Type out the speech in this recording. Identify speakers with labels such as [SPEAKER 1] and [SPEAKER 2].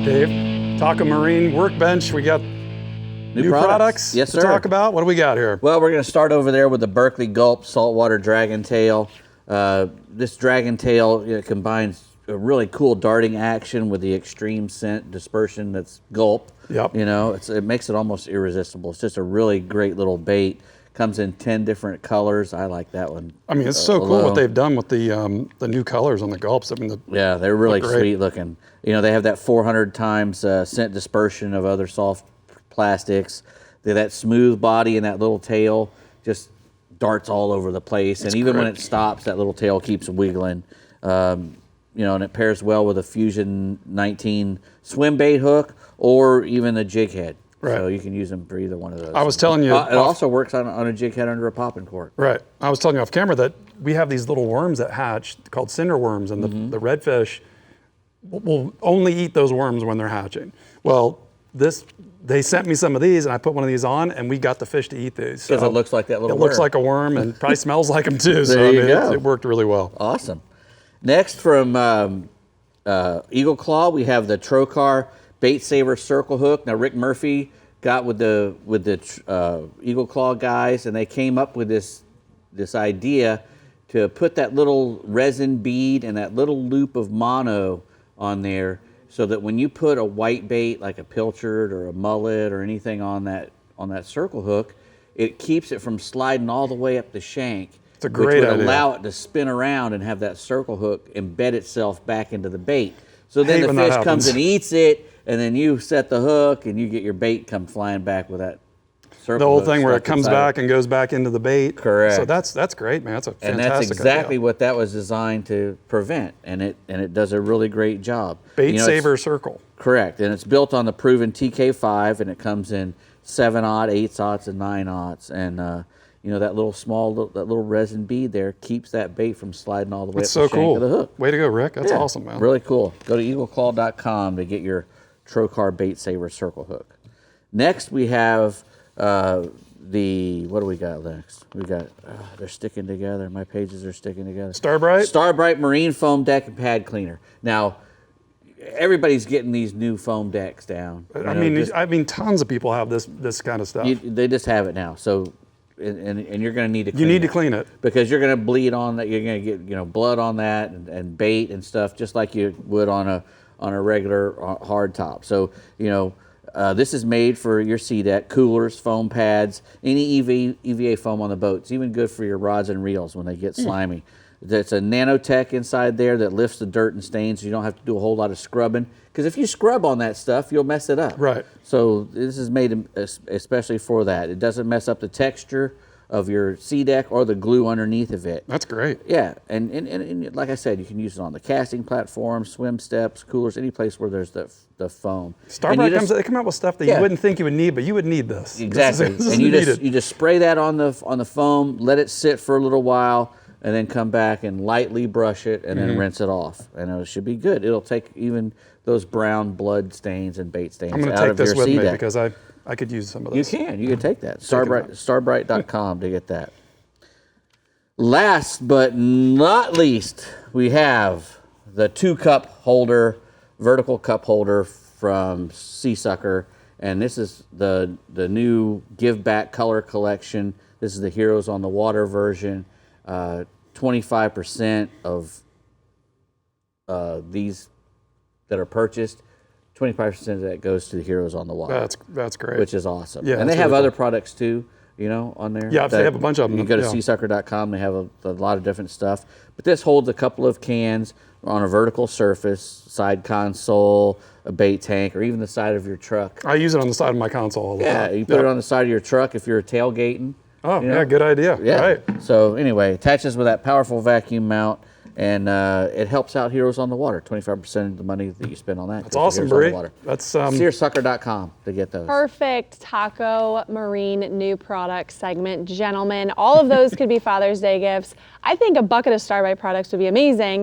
[SPEAKER 1] Dave, Taco Marine Workbench. We got new products
[SPEAKER 2] yes,
[SPEAKER 1] to
[SPEAKER 2] sir.
[SPEAKER 1] talk about. What do we got here?
[SPEAKER 2] Well, we're going to start over there with the Berkeley Gulp Saltwater Dragon Tail. This Dragon Tail combines a really cool darting action with the extreme scent dispersion that's Gulp.
[SPEAKER 1] Yep.
[SPEAKER 2] You know, it makes it almost irresistible. It's just a really great little bait. Comes in 10 different colors. I like that one.
[SPEAKER 1] I mean, it's so cool what they've done with the new colors on the Gulps. I mean,
[SPEAKER 2] yeah, they're really sweet looking. You know, they have that 400 times scent dispersion of other soft plastics. They're that smooth body and that little tail just darts all over the place. And even when it stops, that little tail keeps wiggling. You know, and it pairs well with a Fusion 19 swim bait hook or even a jig head.
[SPEAKER 1] Right.
[SPEAKER 2] So you can use them for either one of those.
[SPEAKER 1] I was telling you.
[SPEAKER 2] It also works on a jig head under a popping cork.
[SPEAKER 1] Right. I was telling you off camera that we have these little worms that hatch called cinder worms, and the redfish will only eat those worms when they're hatching. Well, they sent me some of these, and I put one of these on, and we got the fish to eat these.
[SPEAKER 2] Because it looks like that little worm.
[SPEAKER 1] It looks like a worm, and probably smells like them too. So
[SPEAKER 2] There you go.
[SPEAKER 1] It worked really well.
[SPEAKER 2] Awesome. Next from Eagle Claw, we have the Trocar Bait Saver Circle Hook. Now Rick Murphy got with the Eagle Claw guys, and they came up with this idea to put that little resin bead and that little loop of mono on there, so that when you put a white bait like a pilchard or a mullet or anything on that circle hook, it keeps it from sliding all the way up the shank.
[SPEAKER 1] It's a great
[SPEAKER 2] which would
[SPEAKER 1] idea.
[SPEAKER 2] allow it to spin around and have that circle hook embed itself back into the bait. So then the fish comes and eats it, and then you set the hook, and you get your bait come flying back with that circle.
[SPEAKER 1] The whole
[SPEAKER 2] hook
[SPEAKER 1] thing where it
[SPEAKER 2] stuck
[SPEAKER 1] comes
[SPEAKER 2] inside
[SPEAKER 1] back and goes back into the bait.
[SPEAKER 2] Correct.
[SPEAKER 1] So that's great, man. That's a fantastic
[SPEAKER 2] and that's exactly
[SPEAKER 1] idea.
[SPEAKER 2] what that was designed to prevent, and it does a really great job.
[SPEAKER 1] Bait Saver Circle.
[SPEAKER 2] Correct, and it's built on the proven TK5, and it comes in 7/0, 8/0, and 9/0, and you know, that little resin bead there keeps that bait from sliding all the way up the shank of the hook.
[SPEAKER 1] Way to go, Rick. That's awesome, man.
[SPEAKER 2] Really cool. Go to eagleclaw.com to get your Trocar Bait Saver Circle Hook. Next, we have what do we got next? We got, they're sticking together. My pages are sticking together.
[SPEAKER 1] Starbright?
[SPEAKER 2] Starbright Marine Foam Deck and Pad Cleaner. Now, everybody's getting these new foam decks down.
[SPEAKER 1] I mean, tons of people have this kind of stuff.
[SPEAKER 2] They just have it now. So, and you're going to need to clean it.
[SPEAKER 1] You need to clean it.
[SPEAKER 2] Because you're going to bleed on that. You're going to get blood on that and bait and stuff, just like you would on a regular hard top. So this is made for your sea deck, coolers, foam pads, any EVA foam on the boat. It's even good for your rods and reels when they get slimy. It's a nanotech inside there that lifts the dirt and stains, so you don't have to do a whole lot of scrubbing. Because if you scrub on that stuff, you'll mess it up.
[SPEAKER 1] Right.
[SPEAKER 2] So this is made especially for that. It doesn't mess up the texture of your sea deck or the glue underneath of it.
[SPEAKER 1] That's great.
[SPEAKER 2] Yeah, and like I said, you can use it on the casting platform, swim steps, coolers, any place where there's the foam.
[SPEAKER 1] Starbright they come out with stuff that you wouldn't think you would need, but you would need this.
[SPEAKER 2] Exactly. And you just spray that on the foam, let it sit for a little while, and then come back and lightly brush it, and then rinse it off, and it should be good. It'll take even those brown blood stains and bait stains out of your sea deck.
[SPEAKER 1] I'm going to take this with me because I could use some of this.
[SPEAKER 2] You can take that. Starbright.com to get that. Last but not least, we have the 2-cup holder, vertical cup holder from Sea Sucker, and this is the new Give Back color collection. This is the Heroes on the Water version. 25% of these that are purchased, 25% of that goes to the Heroes on the Water.
[SPEAKER 1] That's great.
[SPEAKER 2] Which is awesome.
[SPEAKER 1] Yeah,
[SPEAKER 2] and they have other products too, on there.
[SPEAKER 1] Yeah, they have a bunch of them.
[SPEAKER 2] You go to seasucker.com, they have a lot of different stuff. But this holds a couple of cans on a vertical surface, side console, a bait tank, or even the side of your truck.
[SPEAKER 1] I use it on the side of my console all the time.
[SPEAKER 2] Yeah, you put it on the side of your truck if you're tailgating.
[SPEAKER 1] Oh, yeah, good idea.
[SPEAKER 2] Yeah.
[SPEAKER 1] Right.
[SPEAKER 2] So anyway, attaches with that powerful vacuum mount, and it helps out Heroes on the Water. 25% of the money that you spend on that.
[SPEAKER 1] That's awesome, Bree. That's
[SPEAKER 2] searsucker.com to get those.
[SPEAKER 3] Perfect Taco Marine new product segment, gentlemen. All of those could be Father's Day gifts. I think a bucket of Starbright products would be amazing.